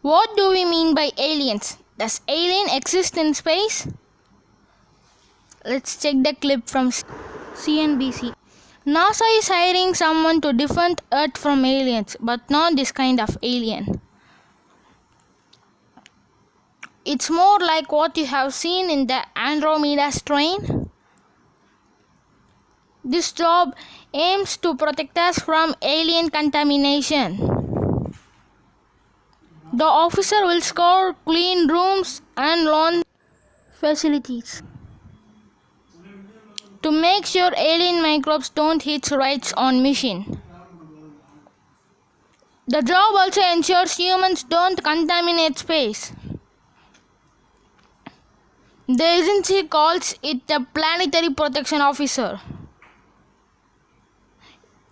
What do we mean by aliens? Does alien exist in space? Let's check the clip from CNBC. NASA is hiring someone to defend Earth from aliens, but not this kind of alien. It's more like what you have seen in the Andromeda strain. This job aims to protect us from alien contamination. The officer will scour clean rooms and lawn facilities to make sure alien microbes don't hit rights on mission. The job also ensures humans don't contaminate space. The agency calls it the Planetary Protection Officer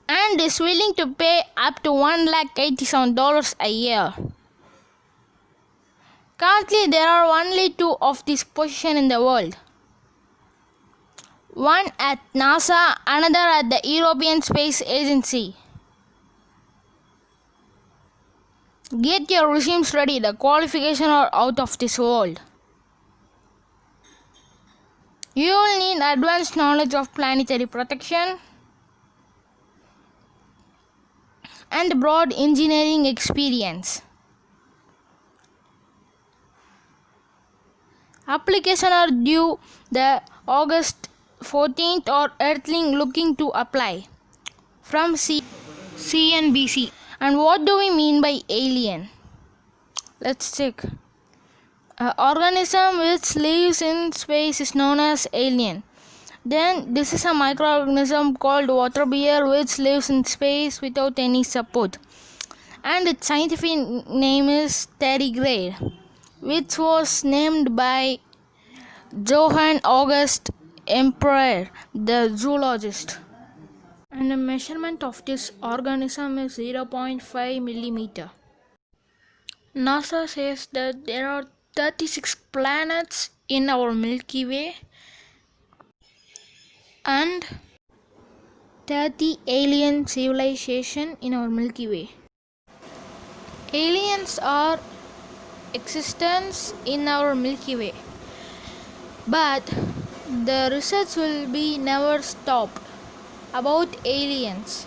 and is willing to pay up to $187 a year. Currently, there are only 2 of this position in the world. One at NASA, another at the European Space Agency. Get your resumes ready, the qualifications are out of this world. You will need advanced knowledge of planetary protection and broad engineering experience. Applications are due the August 14th or Earthling looking to apply. From CNBC. And what do we mean by alien? Let's check. An organism which lives in space is known as alien. Then this is a microorganism called water bear which lives in space without any support. And its scientific name is tardigrade, which was named by Johann August Emperor, the zoologist. And the measurement of this organism is 0.5 millimeter. NASA says that there are 36 planets in our Milky Way and 30 alien civilizations in our Milky Way. Aliens are existence in our Milky Way, but the research will be never stopped about aliens.